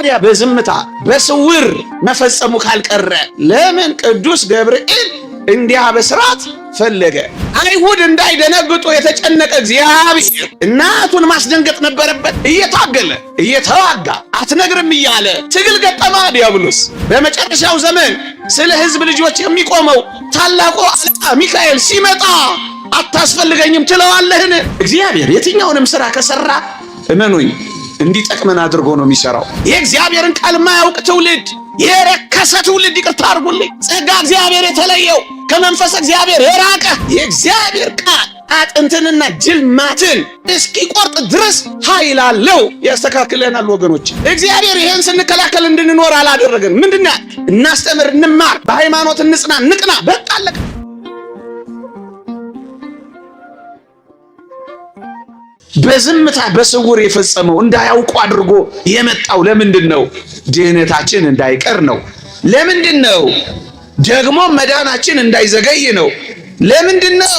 ታዲያ በዝምታ በስውር መፈጸሙ ካልቀረ ለምን ቅዱስ ገብርኤል እንዲያ በስርዓት ፈለገ? አይሁድ እንዳይደነግጡ የተጨነቀ እግዚአብሔር እናቱን ማስደንገጥ ነበረበት። እየታገለ እየተዋጋ አትነግርም እያለ ትግል ገጠማ ዲያብሎስ። በመጨረሻው ዘመን ስለ ሕዝብ ልጆች የሚቆመው ታላቁ አለቃ ሚካኤል ሲመጣ አታስፈልገኝም ትለዋለህን? እግዚአብሔር የትኛውንም ስራ ከሰራ እመኑኝ እንዲጠቅመን አድርጎ ነው የሚሰራው። የእግዚአብሔርን ቃል ማያውቅ ትውልድ፣ የረከሰ ትውልድ፣ ይቅርታ አድርጉልኝ፣ ጸጋ እግዚአብሔር የተለየው ከመንፈስ እግዚአብሔር የራቀ የእግዚአብሔር ቃል አጥንትንና ጅልማትን እስኪቆርጥ ድረስ ኃይል አለው፣ ያስተካክለናል። ወገኖች እግዚአብሔር ይሄን ስንከላከል እንድንኖር አላደረገን። ምንድነው? እናስተምር፣ እንማር፣ በሃይማኖት እንጽና፣ ንቅና። በቃ አለቀ። በዝምታ በስውር የፈጸመው እንዳያውቁ አድርጎ የመጣው ለምንድን ነው? ድህነታችን እንዳይቀር ነው። ለምንድን ነው? ደግሞ መዳናችን እንዳይዘገይ ነው። ለምንድን ነው?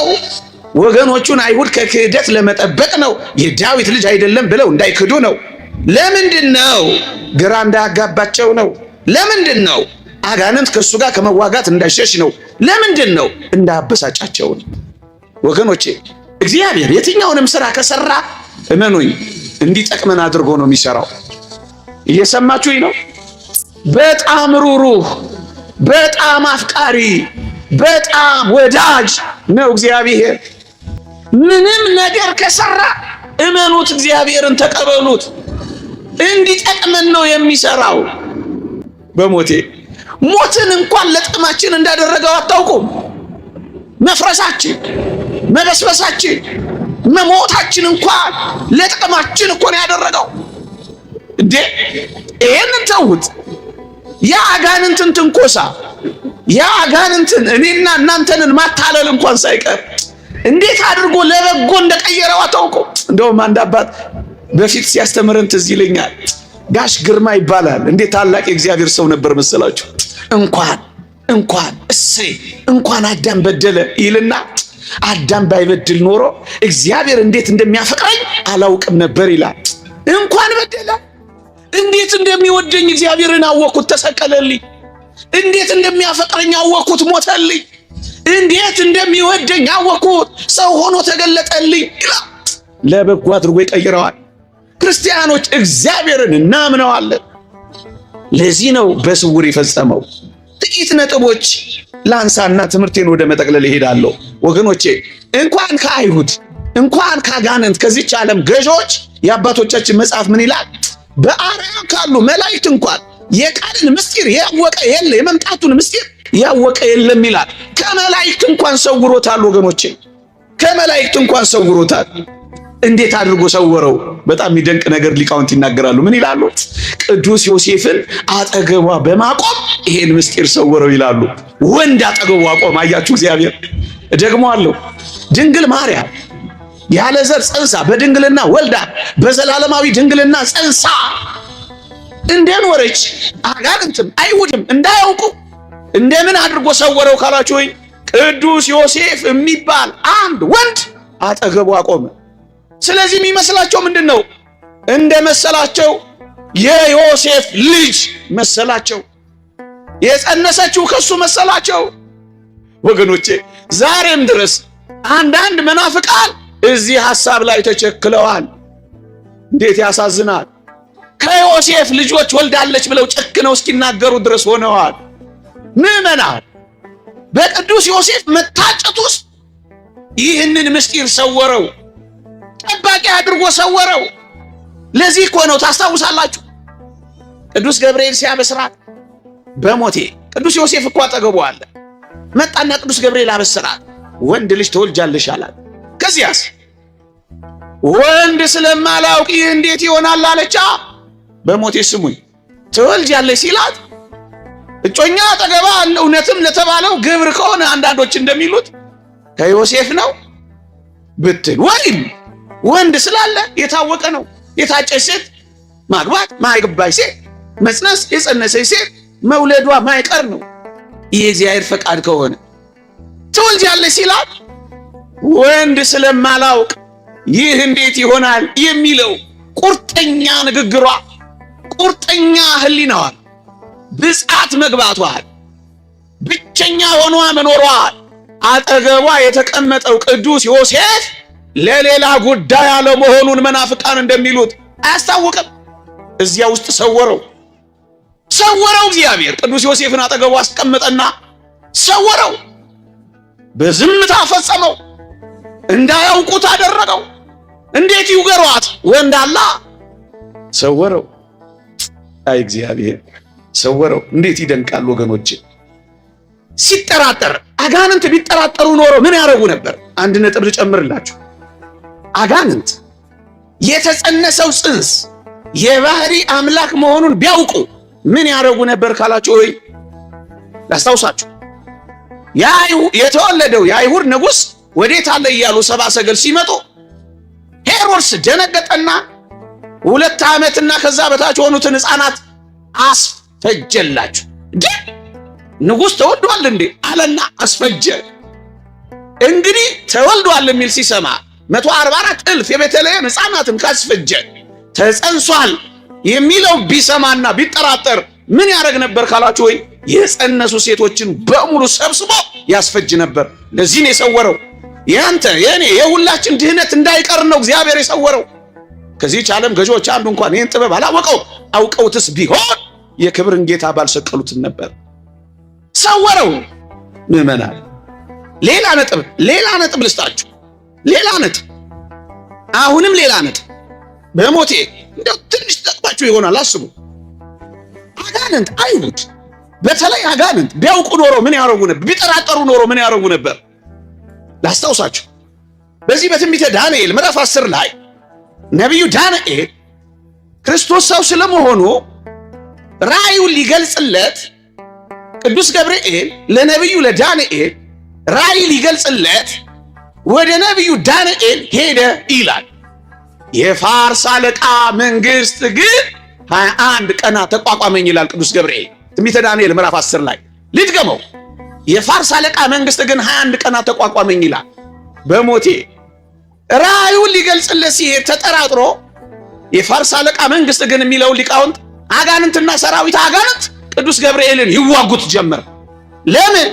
ወገኖቹን አይሁድ ከክህደት ለመጠበቅ ነው። የዳዊት ልጅ አይደለም ብለው እንዳይክዱ ነው። ለምንድን ነው? ግራ እንዳያጋባቸው ነው። ለምንድን ነው? አጋንንት ከሱ ጋር ከመዋጋት እንዳይሸሽ ነው። ለምንድን ነው? እንዳያበሳጫቸው ነው። ወገኖቼ እግዚአብሔር የትኛውንም ስራ ከሰራ እመኑኝ እንዲጠቅመን አድርጎ ነው የሚሰራው። እየሰማችሁኝ ነው? በጣም ሩሩህ፣ በጣም አፍቃሪ፣ በጣም ወዳጅ ነው እግዚአብሔር። ምንም ነገር ከሰራ እመኑት፣ እግዚአብሔርን ተቀበሉት። እንዲጠቅመን ነው የሚሰራው። በሞቴ ሞትን እንኳን ለጥቅማችን እንዳደረገው አታውቁም? መፍረሳችን፣ መበስበሳችን፣ መሞታችን እንኳን ለጥቅማችን እኮ ነው ያደረገው። እንዴ ይሄንን ተውት። የአጋንንትን ትንኮሳ፣ የአጋንንትን እኔና እናንተንን ማታለል እንኳን ሳይቀር እንዴት አድርጎ ለበጎ እንደቀየረው አታውቁም? እንደውም አንድ አባት በፊት ሲያስተምረን ትዝ ይለኛል። ጋሽ ግርማ ይባላል። እንዴት ታላቅ የእግዚአብሔር ሰው ነበር መሰላችሁ። እንኳን እሰይ እንኳን አዳም በደለ ይልና አዳም ባይበድል ኖሮ እግዚአብሔር እንዴት እንደሚያፈቅረኝ አላውቅም ነበር ይላል። እንኳን በደለ እንዴት እንደሚወደኝ እግዚአብሔርን አወቅኩት፣ ተሰቀለልኝ። እንዴት እንደሚያፈቅረኝ አወቅኩት፣ ሞተልኝ። እንዴት እንደሚወደኝ አወቅኩት፣ ሰው ሆኖ ተገለጠልኝ ይላል። ለበጎ አድርጎ ይቀይረዋል። ክርስቲያኖች እግዚአብሔርን እናምነዋለን። ለዚህ ነው በስውር የፈጸመው። ጥቂት ነጥቦች ላንሳና ትምህርቴን ወደ መጠቅለል እሄዳለሁ። ወገኖቼ እንኳን ከአይሁድ እንኳን ከአጋንንት ከዚች ዓለም ገዦች የአባቶቻችን መጽሐፍ ምን ይላል? በአርያም ካሉ መላእክት እንኳን የቃልን ምስጢር ያወቀ የለ፣ የመምጣቱን ምስጢር ያወቀ የለም ይላል። ከመላእክት እንኳን ሰውሮታል። ወገኖቼ ከመላእክት እንኳን ሰውሮታል። እንዴት አድርጎ ሰወረው? በጣም የሚደንቅ ነገር ሊቃውንት ይናገራሉ። ምን ይላሉ? ቅዱስ ዮሴፍን አጠገቧ በማቆም ይሄን ምስጢር ሰወረው ይላሉ። ወንድ አጠገቧ አቆም። አያችሁ እግዚአብሔር። ደግሞ አለው ድንግል ማርያም ያለ ዘር ጸንሳ በድንግልና ወልዳ በዘላለማዊ ድንግልና ጸንሳ እንደኖረች አጋንንትም አይሁድም እንዳያውቁ እንደምን አድርጎ ሰወረው ካላችሁ ወይ ቅዱስ ዮሴፍ የሚባል አንድ ወንድ አጠገቧ አቆመ። ስለዚህ የሚመስላቸው ምንድን ነው? እንደመሰላቸው የዮሴፍ ልጅ መሰላቸው። የጸነሰችው ከሱ መሰላቸው። ወገኖቼ ዛሬም ድረስ አንዳንድ መናፍቃን እዚህ ሐሳብ ላይ ተቸክለዋል። እንዴት ያሳዝናል! ከዮሴፍ ልጆች ወልዳለች ብለው ጨክነው እስኪናገሩ ድረስ ሆነዋል። ምዕመናን በቅዱስ ዮሴፍ መታጨት ውስጥ ይህንን ምስጢር ሰወረው፣ ጠባቂ አድርጎ ሰወረው። ለዚህ እኮ ነው ታስታውሳላችሁ፣ ቅዱስ ገብርኤል ሲያበስራት በሞቴ ቅዱስ ዮሴፍ እኮ አጠገቡ አለ። መጣና ቅዱስ ገብርኤል አበስራት፣ ወንድ ልጅ ትወልጃለሽ አላት። ከዚያስ ወንድ ስለማላውቅ ይህ እንዴት ይሆናል አለቻ። በሞቴ ስሙኝ ትወልጃለሽ ሲላት እጮኛ አጠገባ አለ። እውነትም ለተባለው ግብር ከሆነ አንዳንዶች እንደሚሉት ከዮሴፍ ነው ብትል ወይም ወንድ ስላለ የታወቀ ነው። የታጨች ሴት ማግባት፣ ማይገባች ሴት መጽነስ፣ የጸነሰች ሴት መውለዷ ማይቀር ነው። ይህ እግዚአብሔር ፈቃድ ከሆነ ትወልጃለሽ ሲላት ወንድ ስለማላውቅ ይህ እንዴት ይሆናል የሚለው ቁርጠኛ ንግግሯ፣ ቁርጠኛ ህሊናዋን ብጻት መግባቷል ብቸኛ ሆኗ መኖሯል አጠገቧ የተቀመጠው ቅዱስ ዮሴፍ ለሌላ ጉዳይ አለመሆኑን መናፍቃን እንደሚሉት አያስታውቅም። እዚያ ውስጥ ሰወረው እግዚአብሔር ቅዱስ ዮሴፍን አጠገቡ አስቀመጠና ሰወረው፣ በዝምታ ፈጸመው፣ እንዳያውቁት አደረገው። እንዴት ይውገሯት ወንዳላ ሰወረው። አይ እግዚአብሔር ሰወረው። እንዴት ይደንቃል ወገኖች። ሲጠራጠር አጋንንት ቢጠራጠሩ ኖሮ ምን ያደርጉ ነበር? አንድ ነጥብ ልጨምርላችሁ። አጋንንት የተጸነሰው ጽንስ የባህሪ አምላክ መሆኑን ቢያውቁ ምን ያደርጉ ነበር ካላችሁ ወይ ላስታውሳችሁ። የተወለደው የአይሁድ ንጉሥ ወዴት አለ እያሉ ሰብአ ሰገል ሲመጡ ሄሮድስ ደነገጠና 2 ዓመትና ከዛ በታች የሆኑትን ሕፃናት አስፈጀላችሁ። ንጉሥ ተወልዷል እንዴ አለና አስፈጀ። እንግዲህ ተወልዷል የሚል ሲሰማ 144 እልፍ የቤተልሔም ሕፃናትን ካስፈጀ ተጸንሷል የሚለው ቢሰማና ቢጠራጠር ምን ያደርግ ነበር ካላችሁ ወይ የጸነሱ ሴቶችን በሙሉ ሰብስቦ ያስፈጅ ነበር። ለዚህ ነው የሰወረው። ያንተ የኔ የሁላችን ድህነት እንዳይቀር ነው እግዚአብሔር የሰወረው። ከዚህች ዓለም ገዢዎች አንዱ እንኳን ይህን ጥበብ አላወቀው። አውቀውትስ ቢሆን የክብርን ጌታ ባልሰቀሉትም ነበር። ሰወረው። ምዕመናን ሌላ ነጥብ ልስጣችሁ። ሌላ ነጥብ አሁንም ሌላ ነጥብ በሞቴ እንደው ትንሽ ተጠቅማችሁ ይሆናል አስቡ። አጋንንት አይሁድ በተለይ አጋንንት ቢያውቁ ኖሮ ምን ያደርጉ ነበር? ቢጠራጠሩ ኖሮ ምን ያደርጉ ነበር? ላስታውሳችሁ። በዚህ በትንቢተ ዳንኤል ምዕራፍ 10 ላይ ነቢዩ ዳንኤል ክርስቶስ ሰው ስለመሆኑ ራእዩን ሊገልጽለት ቅዱስ ገብርኤል ለነቢዩ ለዳንኤል ራእይ ሊገልጽለት ወደ ነቢዩ ዳንኤል ሄደ ይላል። የፋርስ አለቃ መንግስት ግን 21 ቀናት ተቋቋመኝ ይላል ቅዱስ ገብርኤል ትንቢተ ዳንኤል ምዕራፍ 10 ላይ ልድገመው። የፋርስ አለቃ መንግስት ግን 21 ቀናት ተቋቋመኝ ይላል። በሞቴ ራእዩን ሊገልጽለት ሲሄድ ተጠራጥሮ የፋርስ አለቃ መንግስት ግን የሚለውን ሊቃውንት አጋንንትና ሰራዊት አጋንንት ቅዱስ ገብርኤልን ይዋጉት ጀመር። ለምን?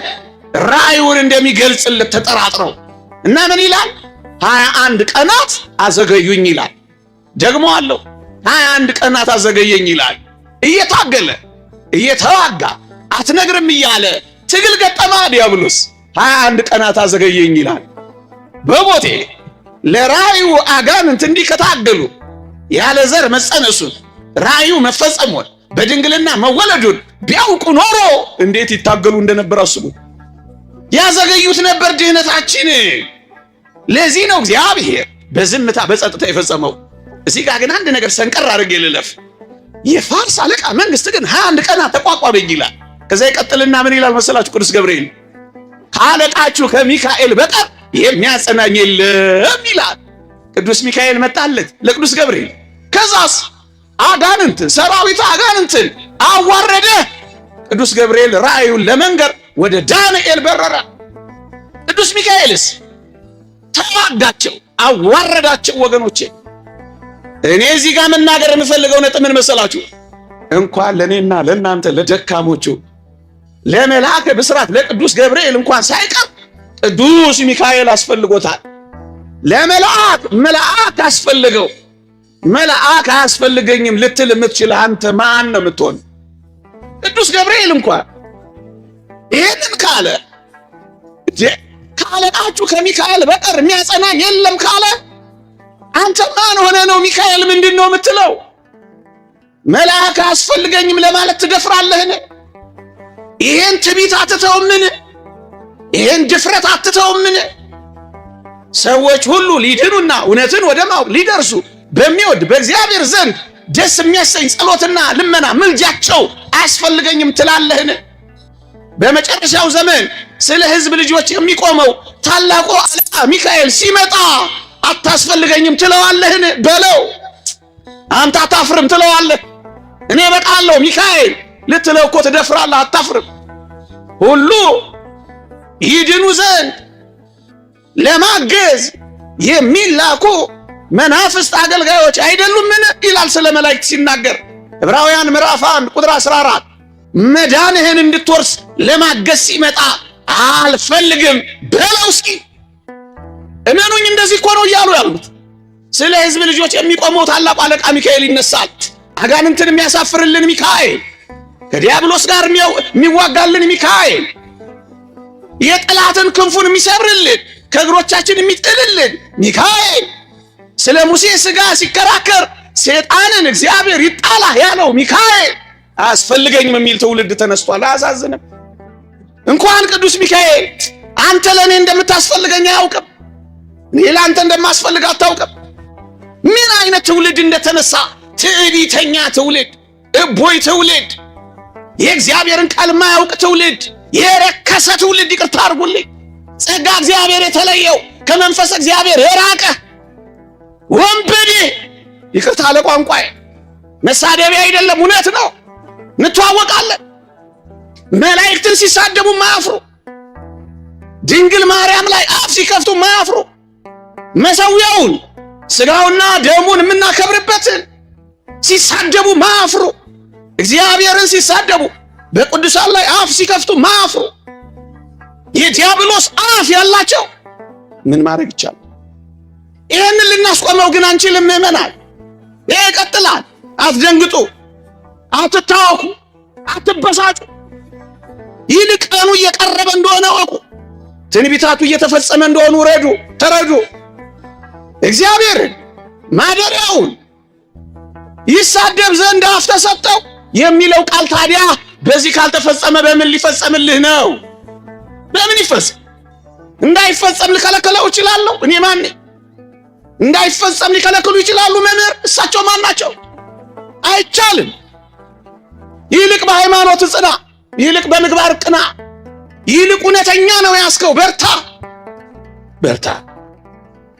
ራእዩን እንደሚገልጽለት ተጠራጥረው እና ምን ይላል? 21 ቀናት አዘገዩኝ ይላል። ደግሞ አለው 21 ቀናት አዘገየኝ ይላል። እየታገለ እየተዋጋ አትነግርም እያለ ትግል ገጠማ ዲያብሎስ 21 ቀናት አዘገየኝ ይላል። በሞቴ ለራእዩ አጋንንት እንዲህ ከታገሉ ያለ ዘር መጸነሱን ራእዩ መፈጸሙን በድንግልና መወለዱን ቢያውቁ ኖሮ እንዴት ይታገሉ እንደነበር አስቡ። ያዘገዩት ነበር ድህነታችን። ለዚህ ነው እግዚአብሔር በዝምታ በጸጥታ የፈጸመው። እዚህ ጋር ግን አንድ ነገር ሰንቀር አድርጌ ልለፍ። የፋርስ አለቃ መንግስት ግን 21 ቀናት ተቋቋመኝ ይላል። ከዛ ይቀጥልና ምን ይላል መሰላችሁ? ቅዱስ ገብርኤል ከአለቃችሁ ከሚካኤል በቀር የሚያጸናኝ የለም ይላል። ቅዱስ ሚካኤል መጣለት ለቅዱስ ገብርኤል። ከዛስ አጋንንትን ሰራዊት አጋንንትን አዋረደ። ቅዱስ ገብርኤል ራእዩን ለመንገር ወደ ዳንኤል በረረ። ቅዱስ ሚካኤልስ ተዋጋቸው፣ አዋረዳቸው። ወገኖቼ እኔ እዚህ ጋር መናገር የምፈልገው ነጥብ ምን መሰላችሁ? እንኳን ለኔና ለእናንተ ለደካሞቹ ለመልአከ ብስራት ለቅዱስ ገብርኤል እንኳን ሳይቀር ቅዱስ ሚካኤል አስፈልጎታል። መልአክ አስፈልገው። መልአክ አያስፈልገኝም ልትል የምትችል አንተ ማን ነው የምትሆን? ቅዱስ ገብርኤል እንኳን ይሄንን ካለ ካለቃችሁ ከሚካኤል በቀር የሚያጸናኝ የለም ካለ አንተ ማን ሆነ ነው ሚካኤል ምንድን ነው የምትለው? መልአክ አያስፈልገኝም ለማለት ትደፍራለህን? ይሄን ትዕቢት አትተውምን? ይሄን ድፍረት አትተውምን? ሰዎች ሁሉ ሊድኑና እውነትን ወደ ማወቅ ሊደርሱ በሚወድ በእግዚአብሔር ዘንድ ደስ የሚያሰኝ ጸሎትና ልመና ምልጃቸው አያስፈልገኝም ትላለህን? በመጨረሻው ዘመን ስለ ሕዝብ ልጆች የሚቆመው ታላቁ አለቃ ሚካኤል ሲመጣ አታስፈልገኝም ትለዋለህን? በለው። አንተ አታፍርም ትለዋለህ። እኔ በቃለሁ ሚካኤል ልትለው እኮ ትደፍራለህ፣ አታፍርም። ሁሉ ይድኑ ዘንድ ለማገዝ የሚላኩ መናፍስት አገልጋዮች አይደሉምን ይላል ስለ መላእክት ሲናገር። ዕብራውያን ምዕራፍ 1 ቁጥር 14 መዳንህን እንድትወርስ ለማገዝ ሲመጣ አልፈልግም በለው እስኪ። እመኑኝ እንደዚህ እኮ ነው እያሉ ያሉት። ስለ ሕዝብ ልጆች የሚቆመው ታላቁ አለቃ ሚካኤል ይነሳል። አጋንንትን የሚያሳፍርልን ሚካኤል፣ ከዲያብሎስ ጋር የሚዋጋልን ሚካኤል፣ የጠላትን ክንፉን የሚሰብርልን ከእግሮቻችን የሚጥልልን ሚካኤል፣ ስለ ሙሴ ሥጋ ሲከራከር ሰይጣንን እግዚአብሔር ይጣላ ያለው ሚካኤል አያስፈልገኝም የሚል ትውልድ ተነስቷል። አያሳዝንም? እንኳን ቅዱስ ሚካኤል አንተ ለእኔ እንደምታስፈልገኝ አያውቅም፣ እኔ ለአንተ እንደማስፈልግ አታውቅም። ምን አይነት ትውልድ እንደተነሳ! ትዕቢተኛ ትውልድ፣ እቦይ ትውልድ፣ የእግዚአብሔርን ቃል የማያውቅ ትውልድ፣ የረከሰ ትውልድ። ይቅርታ አድርጉልኝ፣ ጸጋ እግዚአብሔር የተለየው ከመንፈስ እግዚአብሔር የራቀ ወንበዴ። ይቅርታ ለቋንቋዬ፣ መሳደቢያ አይደለም፣ እውነት ነው። እንተዋወቃለን። መላእክትን ሲሳደቡ ማያፍሩ፣ ድንግል ማርያም ላይ አፍ ሲከፍቱ ማያፍሩ፣ መሠዊያውን ሥጋውና ደሙን የምናከብርበትን ሲሳደቡ ማያፍሩ፣ እግዚአብሔርን ሲሳደቡ በቅዱሳን ላይ አፍ ሲከፍቱ ማያፍሩ፣ የዲያብሎስ አፍ ያላቸው ምን ማድረግ ይቻላል? ይህንን ልናስቆመው ግን አንችልም። ምእመናን፣ ይሄ ይቀጥላል። አትደንግጡ፣ አትታወኩ፣ አትበሳጩ። ይልቅ ቀኑ እየቀረበ እንደሆነ ወቁ። ትንቢታቱ እየተፈጸመ እንደሆኑ ተረዱ። እግዚአብሔርን ማደሪያውን ይሳደብ ዘንድ አፍ ተሰጠው የሚለው ቃል ታዲያ በዚህ ካልተፈጸመ በምን ሊፈጸምልህ ነው? በምን ይፈጸም? እንዳይፈጸም ልከለክለው እችላለሁ? እኔ ማን ነኝ? እንዳይፈጸም ሊከለክሉ ይችላሉ መምህር? እሳቸው ማን ናቸው? አይቻልም። ይልቅ በሃይማኖት ጽና፣ ይልቅ በምግባር ቅና፣ ይልቅ እውነተኛ ነው ያስከው በርታ።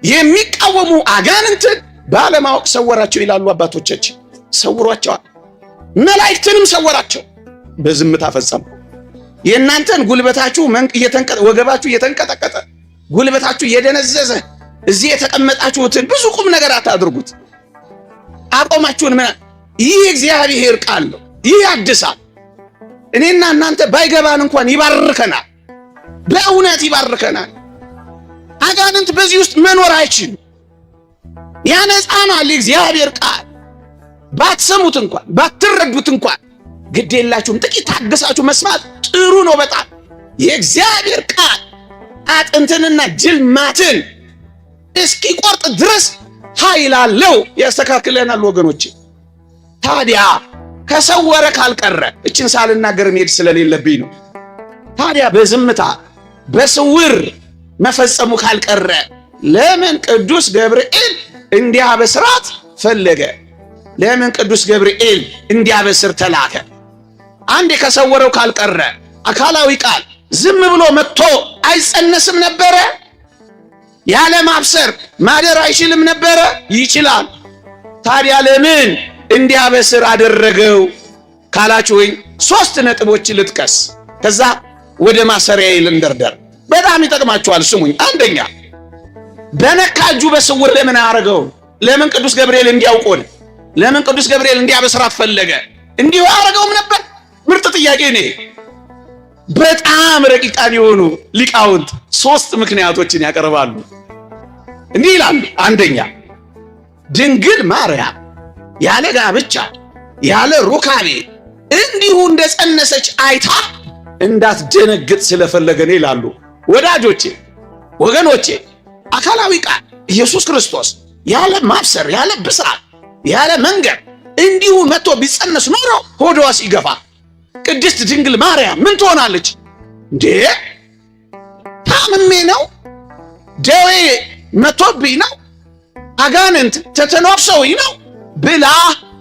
የሚቃወሙ አጋንንትን ባለማወቅ ሰወራቸው ይላሉ አባቶቻችን። ሰውሯቸዋል። መላእክትንም ሰወራቸው፣ በዝምታ ፈጸሙ። የእናንተን ጉልበታችሁ ወገባችሁ እየተንቀጠቀጠ ጉልበታችሁ እየደነዘዘ እዚህ የተቀመጣችሁትን ብዙ ቁም ነገር አታድርጉት። አቆማችሁን ይህ እግዚአብሔር ቃል ነው። ይህ ያድሳል። እኔና እናንተ ባይገባን እንኳን ይባርከናል፣ በእውነት ይባርከናል። አጋንንት በዚህ ውስጥ መኖር አይችልም። ያነጻናል የእግዚአብሔር ቃል። ባትሰሙት እንኳን ባትረዱት እንኳን ግድ የላችሁም። ጥቂት ታገሳችሁ መስማት ጥሩ ነው በጣም። የእግዚአብሔር ቃል አጥንትንና ጅልማትን እስኪቆርጥ ድረስ ኃይል አለው፣ ያስተካክለናል ወገኖቼ። ታዲያ ከሰወረ ካልቀረ እችን ሳልናገር መሄድ ስለሌለብኝ ነው። ታዲያ በዝምታ በስውር መፈጸሙ ካልቀረ ለምን ቅዱስ ገብርኤል እንዲያበስራት ፈለገ? ለምን ቅዱስ ገብርኤል እንዲያበስር ተላከ? አንድ ከሰወረው ካልቀረ አካላዊ ቃል ዝም ብሎ መጥቶ አይጸነስም ነበረ? ያለ ማብሰር ማደር አይችልም ነበረ? ይችላል። ታዲያ ለምን እንዲያበስር አደረገው ካላችሁኝ 3 ነጥቦች ልጥቀስ፣ ከዛ ወደ ማሰሪያዬ ልንደርደር። በጣም ይጠቅማችኋል። ስሙኝ። አንደኛ፣ በነካ እጁ በስውር ለምን አያደርገው? ለምን ቅዱስ ገብርኤል እንዲያውቆን? ለምን ቅዱስ ገብርኤል እንዲያበስራት ፈለገ? እንዲሁ አያደርገውም ነበር? ምርጥ ጥያቄ ነው። በጣም ረቂቃን የሆኑ ሊቃውንት 3 ምክንያቶችን ያቀርባሉ። እንዲህ ይላሉ። አንደኛ፣ ድንግል ማርያም ያለ ጋብቻ ያለ ሩካቤ እንዲሁ እንደጸነሰች አይታ እንዳትደነግጥ ስለፈለገ ነው ይላሉ። ወዳጆቼ፣ ወገኖቼ፣ አካላዊ ቃል ኢየሱስ ክርስቶስ ያለ ማብሰር ያለ ብስራት ያለ መንገድ እንዲሁ መጥቶ ቢጸነስ ኖሮ ሆዷ ሲገፋ ቅድስት ድንግል ማርያም ምን ትሆናለች? እንዴ ታምሜ ነው፣ ደዌ መቶብኝ ነው፣ አጋንንት ተተናፍሰውኝ ነው ብላ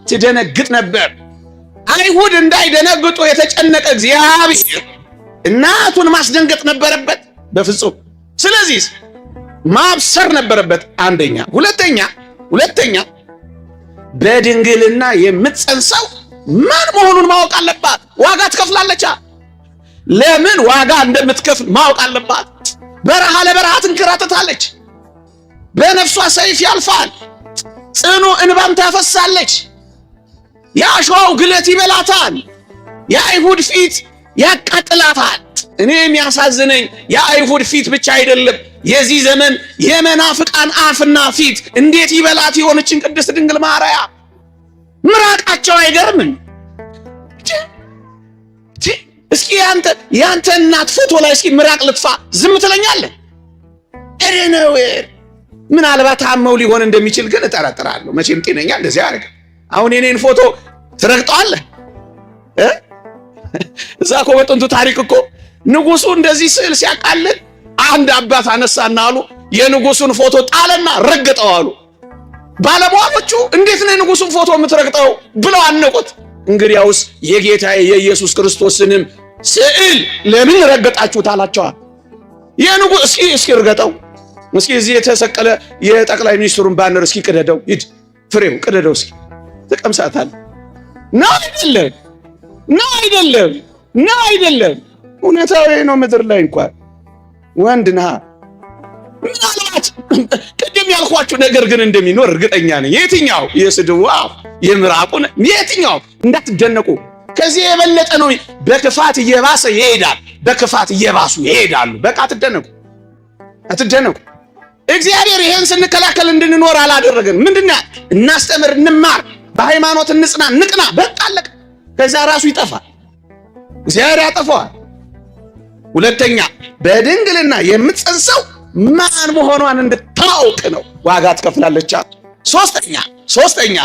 ትደነግጥ ነበር። አይሁድ እንዳይደነግጡ የተጨነቀ እግዚአብሔር እናቱን ማስደንገጥ ነበረበት? በፍጹም። ስለዚህ ማብሰር ነበረበት። አንደኛ። ሁለተኛ በድንግልና የምትጸንሰው ማን መሆኑን ማወቅ አለባት። ዋጋ ትከፍላለች። ለምን ዋጋ እንደምትከፍል ማወቅ አለባት። በረሃ ለበረሃ ትንከራተታለች። በነፍሷ ሰይፍ ያልፋል። ጽኑ እንባም ታፈሳለች። የአሸዋው ግለት ይበላታል፣ የአይሁድ ፊት ያቃጥላታል። እኔ የሚያሳዝነኝ የአይሁድ ፊት ብቻ አይደለም፣ የዚህ ዘመን የመናፍቃን አፍና ፊት እንዴት ይበላት የሆነችን ቅድስት ድንግል ማርያም። ምራቃቸው አይገርምም? እስኪ ያንተ እናት ፎቶ ላይ እስኪ ምራቅ ልትፋ ዝም ትለኛለህ? እረ ነው። ምናልባት አመው ሊሆን እንደሚችል ግን እጠረጥራለሁ። መቼም ጤነኛ እንደዚህ አደረገ። አሁን የኔን ፎቶ ትረግጠዋለህ? እዛ እኮ በጥንቱ ታሪክ እኮ ንጉሱ እንደዚህ ስዕል ሲያቃልል አንድ አባት አነሳና አሉ የንጉሱን ፎቶ ጣለና ረገጠው አሉ። ባለሟሎቹ እንዴት ነው የንጉሱን ፎቶ የምትረግጠው ብለው አነቁት። እንግዲያውስ የጌታዬ የኢየሱስ ክርስቶስንም ስዕል ለምን ረገጣችሁት አላቸዋል። የንጉስ እስኪ ርገጠው፣ እስኪ እዚህ የተሰቀለ የጠቅላይ ሚኒስትሩን ባነር እስኪ ቅደደው፣ ሂድ ፍሬው ቅደደው፣ እስኪ ተቀምሳታል። ነው አይደለም? ነው አይደለም? ነው አይደለም? እውነታው ነው። ምድር ላይ እንኳን ወንድ ነህ። ምናልባት ቅድም ያልኳችሁ ነገር ግን እንደሚኖር እርግጠኛ ነኝ። የትኛው የስድቡ አፍ የምራቁን የትኛው እንዳትደነቁ። ከዚህ የበለጠ ነው። በክፋት እየባሰ ይሄዳል። በክፋት እየባሱ ይሄዳሉ። በቃ አትደነቁ፣ አትደነቁ። እግዚአብሔር ይሄን ስንከላከል እንድንኖር አላደረገን። ምንድነው? እናስተምር፣ እንማር፣ በሃይማኖት እንጽና፣ ንቅና። በቃ አለቀ። ከዛ ራሱ ይጠፋል፣ እግዚአብሔር ያጠፋዋል። ሁለተኛ በድንግልና የምትጸንሰው ማን መሆኗን እንድታውቅ ነው። ዋጋ ትከፍላለች። ሶስተኛ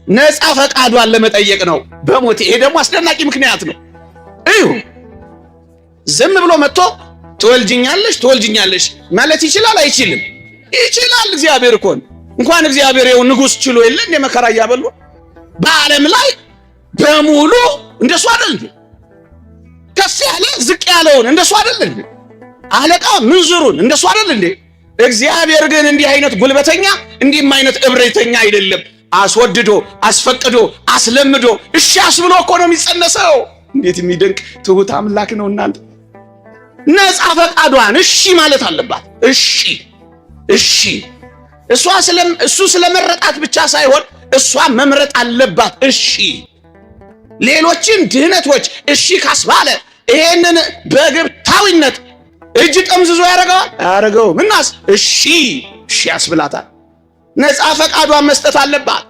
ነፃ ፈቃዷን ለመጠየቅ ነው በሞት። ይሄ ደግሞ አስደናቂ ምክንያት ነው። እዩ ዝም ብሎ መጥቶ ትወልጅኛለሽ ማለት ይችላል አይችልም? ይችላል። እግዚአብሔር እኮ እንኳን እግዚአብሔር ይኸው ንጉሥ ችሎ የለ እንደ መከራ እያበሉ በዓለም ላይ በሙሉ እንደሱ አይደል? ከፍ ያለ ዝቅ ያለውን እንደሱ አይደል እንዴ? አለቃ ምንዝሩን እንደሱ አይደል እንዴ? እግዚአብሔር ግን እንዲህ አይነት ጉልበተኛ እንዲህም አይነት እብሪተኛ አይደለም። አስወድዶ አስፈቅዶ አስለምዶ እሺ አስብሎ እኮ ነው የሚጸነሰው። እንዴት የሚደንቅ ትሁት አምላክ ነው እናንተ። ነፃ ፈቃዷን እሺ ማለት አለባት። እሺ እሱ ስለመረጣት ብቻ ሳይሆን እሷ መምረጥ አለባት። እሺ ሌሎችን ድህነቶች እሺ ካስባለ ይሄንን በግብታዊነት እጅ ጠምዝዞ ያደርገዋል? አያደርገውም። እናስ እሺ ያስብላታል። ነፃ ፈቃዷን መስጠት አለባት።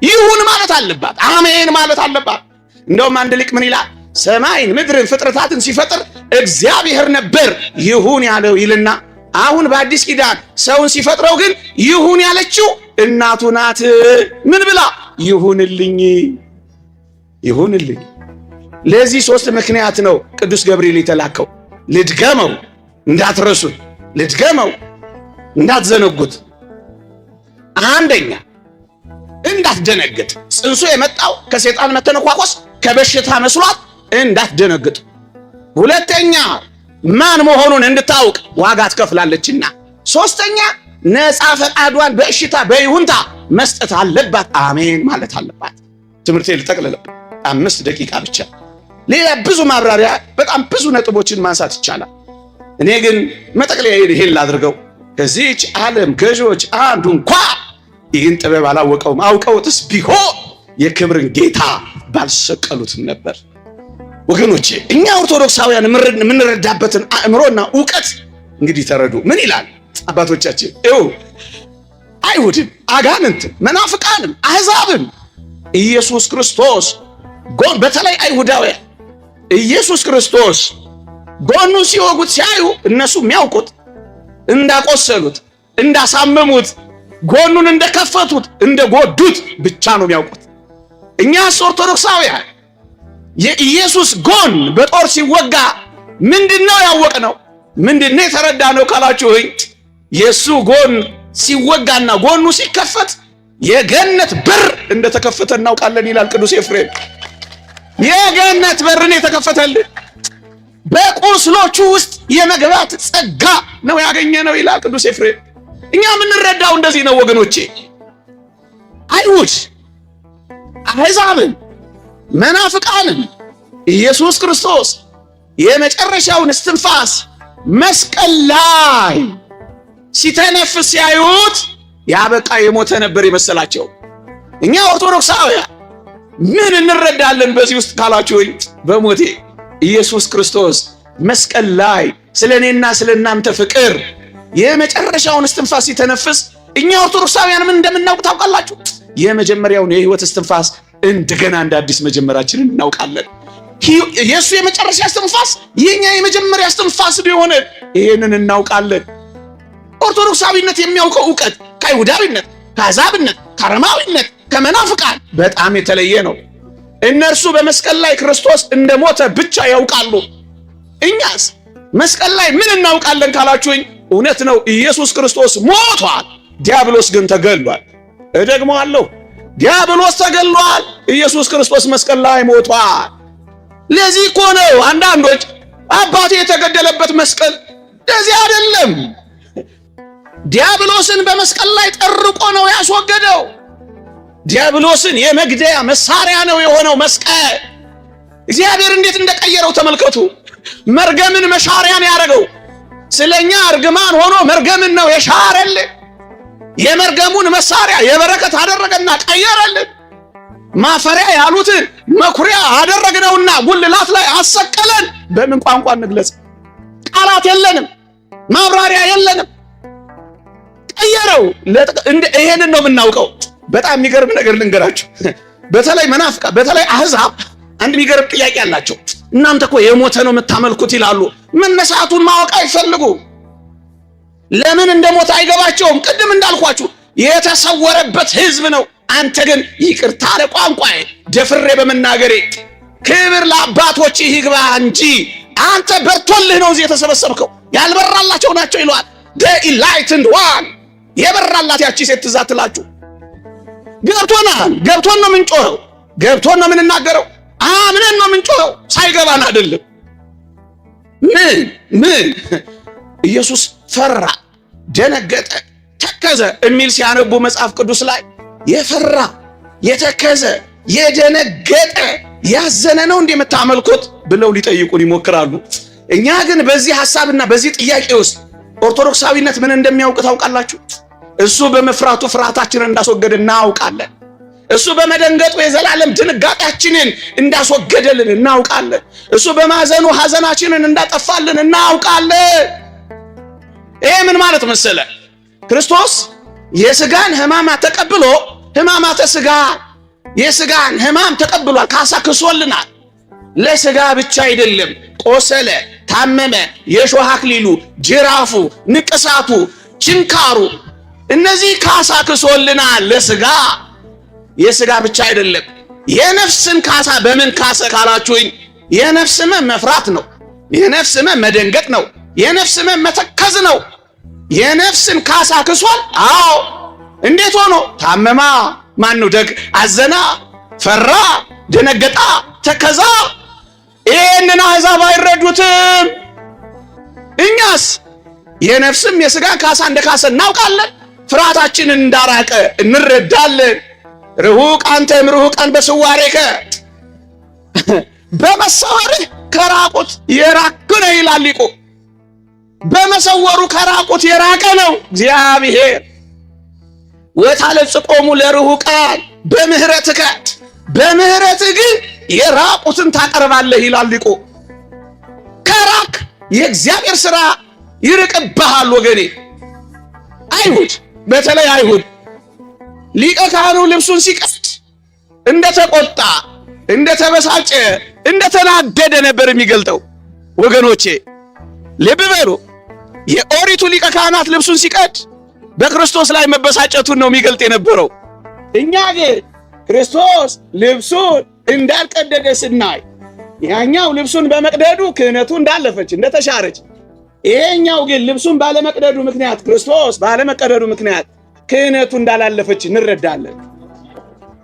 ይሁን ማለት አለባት። አሜን ማለት አለባት። እንደውም አንድ ሊቅ ምን ይላል? ሰማይን ምድርን ፍጥረታትን ሲፈጥር እግዚአብሔር ነበር ይሁን ያለው ይልና አሁን በአዲስ ኪዳን ሰውን ሲፈጥረው ግን ይሁን ያለችው እናቱ ናት። ምን ብላ? ይሁንልኝ። ለዚህ ሶስት ምክንያት ነው ቅዱስ ገብርኤል የተላከው። ልድገመው እንዳትረሱት፣ ልድገመው እንዳትዘነጉት። አንደኛ እንዳትደነግጥ። ጽንሱ የመጣው ከሰይጣን መተነኳኮስ ከበሽታ መስሏት እንዳትደነግጥ። ሁለተኛ ማን መሆኑን እንድታውቅ ዋጋ ትከፍላለችና። ሶስተኛ ነፃ ፈቃዷን በእሽታ በይሁንታ መስጠት አለባት። አሜን ማለት አለባት። ትምህርቴ ልጠቅልልበት 5 ደቂቃ ብቻ። ሌላ ብዙ ማብራሪያ በጣም ብዙ ነጥቦችን ማንሳት ይቻላል። እኔ ግን መጠቅለያ ይሄን ላድርገው። ከዚህች ዓለም ገዢዎች አንዱ እንኳ ይህን ጥበብ አላወቀውም። አውቀውትስ ቢሆን የክብርን ጌታ ባልሰቀሉትም ነበር። ወገኖቼ እኛ ኦርቶዶክሳውያን የምንረዳበትን አእምሮና ዕውቀት እንግዲህ ተረዱ። ምን ይላል አባቶቻችን? አይሁድም፣ አጋንንትም፣ መናፍቃንም፣ አሕዛብም ኢየሱስ ክርስቶስ ጎን በተለይ አይሁዳውያን ኢየሱስ ክርስቶስ ጎኑን ሲወጉት ሲያዩ እነሱ የሚያውቁት እንዳቆሰሉት፣ እንዳሳመሙት፣ ጎኑን እንደከፈቱት፣ እንደጎዱት ብቻ ነው የሚያውቁት። እኛስ ኦርቶዶክሳውያን የኢየሱስ ጎን በጦር ሲወጋ ምንድነው ያወቅነው? ምንድነው የተረዳነው ካላችሁኝ፣ የሱ ጎን ሲወጋና ጎኑ ሲከፈት የገነት በር እንደተከፈተ እናውቃለን ይላል ቅዱስ ኤፍሬም። የገነት በርን የተከፈተልን በቁስሎቹ ውስጥ የመግባት ጸጋ ነው ያገኘነው ይላል ቅዱስ ኤፍሬም። እኛ የምንረዳው እንደዚህ ነው ወገኖቼ። አይሁድ፣ አሕዛብን፣ መናፍቃንን ኢየሱስ ክርስቶስ የመጨረሻውን እስትንፋስ መስቀል ላይ ሲተነፍስ ሲያዩት ያበቃ የሞተ ነበር የመሰላቸው። እኛ ኦርቶዶክሳውያን ምን እንረዳለን በዚህ ውስጥ ካላችሁኝ፣ በሞቴ ኢየሱስ ክርስቶስ መስቀል ላይ ስለኔና ስለናንተ ፍቅር የመጨረሻውን እስትንፋስ ሲተነፍስ እኛ ኦርቶዶክሳውያን ምን እንደምናውቅ ታውቃላችሁ? የመጀመሪያውን የህይወት እስትንፋስ እንደገና እንደ አዲስ መጀመራችንን እናውቃለን። የሱ የመጨረሻ እስትንፋስ የኛ የመጀመሪያ እስትንፋስ ቢሆን ይሄንን እናውቃለን። ኦርቶዶክሳዊነት የሚያውቀው ዕውቀት ከአይሁዳዊነት፣ ከአሕዛብነት፣ ከአረማዊነት፣ ከመናፍቃን በጣም የተለየ ነው። እነርሱ በመስቀል ላይ ክርስቶስ እንደሞተ ብቻ ያውቃሉ። እኛስ መስቀል ላይ ምን እናውቃለን ካላችሁኝ፣ እውነት ነው ኢየሱስ ክርስቶስ ሞቷል፣ ዲያብሎስ ግን ተገሏል። እደግመዋለሁ፣ ዲያብሎስ ተገሏል፣ ኢየሱስ ክርስቶስ መስቀል ላይ ሞቷል። ለዚህ እኮ ነው አንዳንዶች አባቴ የተገደለበት መስቀል ለዚህ አይደለም፣ ዲያብሎስን በመስቀል ላይ ጠርቆ ነው ያስወገደው። ዲያብሎስን የመግደያ መሳሪያ ነው የሆነው መስቀል። እግዚአብሔር እንዴት እንደቀየረው ተመልከቱ። መርገምን መሻሪያን ያደረገው ስለኛ እርግማን ሆኖ መርገምን ነው የሻረልን። የመርገሙን መሳሪያ የበረከት አደረገና ቀየረልን። ማፈሪያ ያሉትን መኩሪያ አደረግነውና ጉልላት ላይ አሰቀለን። በምን ቋንቋ እንግለጽ? ቃላት የለንም፣ ማብራሪያ የለንም። ቀየረው። ይሄንን ነው የምናውቀው። በጣም የሚገርም ነገር ልንገራችሁ። በተለይ መናፍቃ፣ በተለይ አሕዛብ አንድ የሚገርም ጥያቄ አላቸው። እናንተ እኮ የሞተ ነው የምታመልኩት ይላሉ። መነሳቱን ማወቅ አይፈልጉ። ለምን እንደሞተ አይገባቸውም። ቅድም እንዳልኳችሁ የተሰወረበት ሕዝብ ነው። አንተ ግን ይቅርታ ለቋንቋዬ ደፍሬ በመናገሬ ክብር ለአባቶች ይግባ እንጂ አንተ በርቶልህ ነው እዚህ የተሰበሰብከው። ያልበራላቸው ናቸው ይሏል። the enlightened one የበራላት ያቺ ሴት ትዝ አትላችሁ? ገብቶናል። ገብቶን ነው የምንጮኸው። ገብቶን ነው የምንናገረው። አምነን ነው የምንጮኸው። ሳይገባን አይደለም። ምን ኢየሱስ ፈራ፣ ደነገጠ፣ ተከዘ የሚል ሲያነቡ መጽሐፍ ቅዱስ ላይ የፈራ የተከዘ የደነገጠ ያዘነ ነው እንዴ የምታመልኩት ብለው ሊጠይቁን ይሞክራሉ። እኛ ግን በዚህ ሐሳብና በዚህ ጥያቄ ውስጥ ኦርቶዶክሳዊነት ምን እንደሚያውቅ ታውቃላችሁ? እሱ በመፍራቱ ፍርሃታችንን እንዳስወገደ እናውቃለን። እሱ በመደንገጡ የዘላለም ድንጋጤያችንን እንዳስወገደልን እናውቃለን። እሱ በማዘኑ ሐዘናችንን እንዳጠፋልን እናውቃለን። ይሄ ምን ማለት መሰለ? ክርስቶስ የሥጋን ሕማማት ተቀብሎ ሕማማተ ሥጋ የሥጋን ሕማም ተቀብሏል። ካሳ ክሶልናል። ለሥጋ ብቻ አይደለም፣ ቆሰለ፣ ታመመ፣ የሾህ አክሊሉ፣ ጅራፉ፣ ንቅሳቱ፣ ችንካሩ እነዚህ ካሳ ክሶልናል። ለሥጋ የሥጋ ብቻ አይደለም፣ የነፍስን ካሳ በምን ካሰ ካላችሁኝ፣ የነፍስ ሕመም መፍራት ነው። የነፍስ ሕመም መደንገጥ ነው። የነፍስ ሕመም መተከዝ ነው። የነፍስን ካሳ ክሷል። አዎ። እንዴት ሆኖ? ታመማ፣ ማን ነው ደግ፣ አዘና፣ ፈራ፣ ደነገጣ፣ ተከዛ። ይህንን አሕዛብ አይረዱትም። እኛስ የነፍስም የሥጋን ካሳ እንደካሰ እናውቃለን። ፍርሃታችንን እንዳራቀ እንረዳለን። ርሁቅ አንተም ርሁቃን በስዋሬከ በመሰወርህ ከራቁት የራቅ ነው ይላል ሊቁ። በመሰወሩ ከራቁት የራቀ ነው እግዚአብሔር። ወታለጽቆሙ ለርሁቃን በምህረትከ በምህረትህ ግን የራቁትን ታቀርባለህ ይላል ሊቁ። ከራቅ የእግዚአብሔር ሥራ ይርቅብሃል ወገኔ። አይሁድ፣ በተለይ አይሁድ ሊቀ ካህኑ ልብሱን ሲቀድ እንደተቆጣ፣ እንደተበሳጨ፣ እንደተናደደ ነበር የሚገልጠው። ወገኖቼ ልብ በሉ። የኦሪቱ ሊቀ ካህናት ልብሱን ሲቀድ በክርስቶስ ላይ መበሳጨቱን ነው የሚገልጥ የነበረው። እኛ ግን ክርስቶስ ልብሱን እንዳልቀደደ ስናይ፣ ያኛው ልብሱን በመቅደዱ ክህነቱ እንዳለፈች እንደተሻረች፣ ይሄኛው ግን ልብሱን ባለመቅደዱ ምክንያት ክርስቶስ ባለመቀደዱ ምክንያት ክህነቱ እንዳላለፈች እንረዳለን።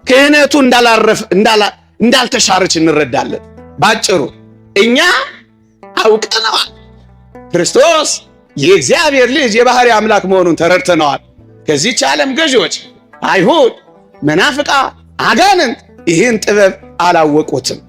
ክህነቱ እንዳልተሻረች እንረዳለን። ባጭሩ እኛ አውቀነዋል። ክርስቶስ የእግዚአብሔር ልጅ የባህሪ አምላክ መሆኑን ተረድተነዋል። ከዚህች ዓለም ገዢዎች አይሁድ፣ መናፍቃ፣ አጋንንት ይህን ጥበብ አላወቁትም።